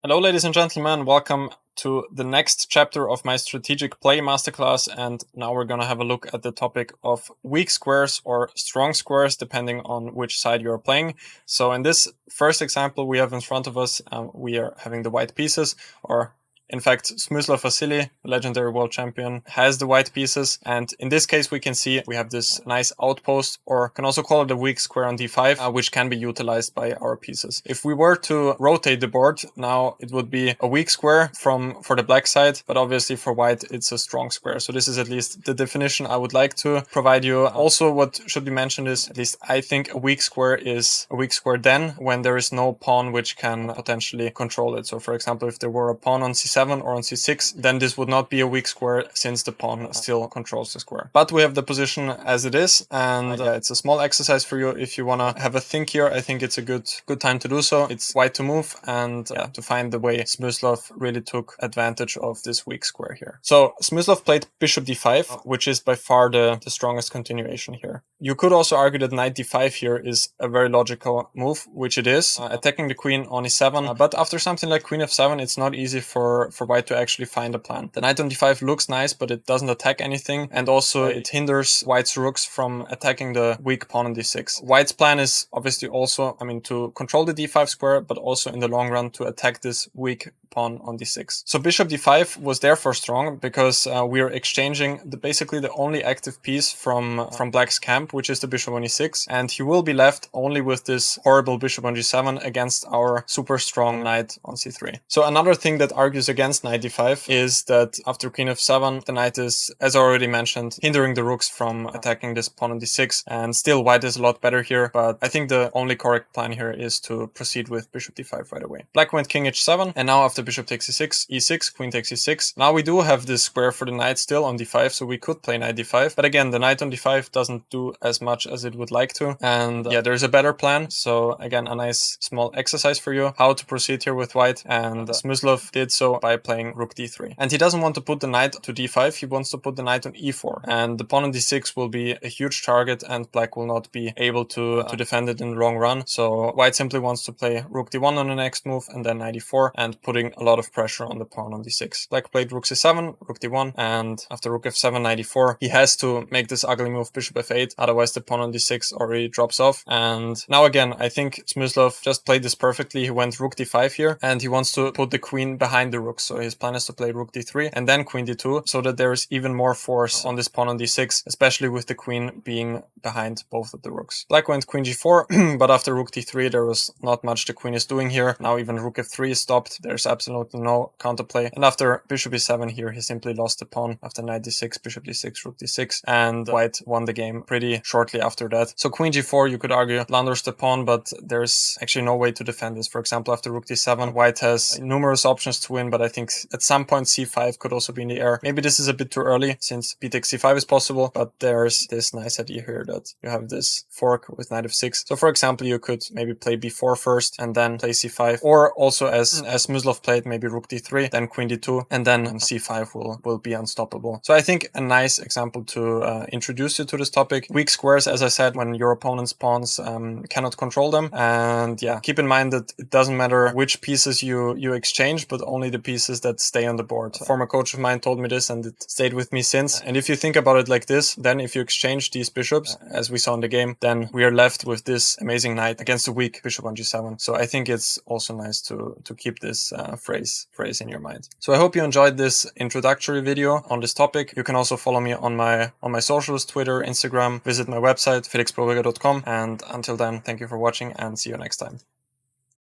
Hello, ladies and gentlemen. Welcome to the next chapter of my strategic play masterclass. And now we're going to have a look at the topic of weak squares or strong squares, depending on which side you're playing. So in this first example we have in front of us, we are having the white pieces, or in fact, Smyslav Vasily, legendary world champion, has the white pieces. And in this case, we can see we have this nice outpost, or can also call it a weak square on d5, which can be utilized by our pieces. If we were to rotate the board, now it would be a weak square for the black side, but obviously for white, it's a strong square. So this is at least the definition I would like to provide you. Also, what should be mentioned is, at least I think, a weak square is a weak square then when there is no pawn which can potentially control it. So for example, if there were a pawn on c7, or on c6, then this would not be a weak square since the pawn still controls the square. But we have the position as it is, and it's a small exercise for you if you want to have a think here. I think it's a good time to do so. It's white to move and to find the way Smyslav really took advantage of this weak square here. So Smyslav played bishop d5, which is by far the strongest continuation here. You could also argue that knight d5 here is a very logical move, which it is, attacking the queen on e7, but after something like queen f7, it's not easy for white to actually find a plan. The knight on d5 looks nice, but it doesn't attack anything, and also it hinders white's rooks from attacking the weak pawn on d6. White's plan is obviously also, to control the d5 square, but also in the long run to attack this weak pawn on d6. So bishop d5 was therefore strong because we are exchanging basically the only active piece from black's camp, which is the bishop on e6, and he will be left only with this horrible bishop on g7 against our super strong knight on c3. So another thing that argues against knight d5 is that after queen f7, the knight is, as already mentioned, hindering the rooks from attacking this pawn on d6, and still white is a lot better here, but I think the only correct plan here is to proceed with bishop d5 right away. Black went king h7, and now after bishop takes e6, queen takes e6. Now we do have this square for the knight still on d5, so we could play knight d5, but again, the knight on d5 doesn't do as much as it would like to, and there's a better plan. So again, a nice small exercise for you, how to proceed here with white, and Smyslav did so by playing rook d3. And he doesn't want to put the knight to d5, he wants to put the knight on e4, and the pawn on d6 will be a huge target, and black will not be able to defend it in the long run. So white simply wants to play rook d1 on the next move, and then knight e4, and putting a lot of pressure on the pawn on d6. Black played rook c7, rook d1, and after rook f7, knight e4, he has to make this ugly move bishop f8, otherwise the pawn on d6 already drops off. And now again, I think Smyslav just played this perfectly. He went rook d5 here, and he wants to put the queen behind the rook. So his plan is to play rook d3 and then queen d2, so that there is even more force on this pawn on d6, especially with the queen being behind both of the rooks. Black went queen g4, but after rook d3, there was not much the queen is doing here. Now even rook f3 is stopped. There's absolutely no counterplay. And after bishop e7 here, he simply lost the pawn. After knight d6, bishop d6, rook d6, and white won the game pretty shortly after that. So queen g4, you could argue, blunders the pawn, but there's actually no way to defend this. For example, after rook d7, white has numerous options to win, but I think at some point c5 could also be in the air. Maybe this is a bit too early since b takes c5 is possible, but there's this nice idea here that you have this fork with knight f6. So for example, you could maybe play b4 first and then play c5, or also as Smyslav played, maybe rook d3, then queen d2, and then c5 will be unstoppable. So I think a nice example to introduce you to this topic. Weak squares, as I said, when your opponent's pawns cannot control them, and keep in mind that it doesn't matter which pieces you exchange, but only the pieces that stay on the board. A former coach of mine told me this, and it stayed with me since. And if you think about it like this, then if you exchange these bishops, as we saw in the game, then we are left with this amazing knight against a weak bishop on g7. So I think it's also nice to keep this phrase in your mind. So I hope you enjoyed this introductory video on this topic. You can also follow me on my socials, Twitter, Instagram, visit my website, felixproberger.com, and until then, thank you for watching and see you next time.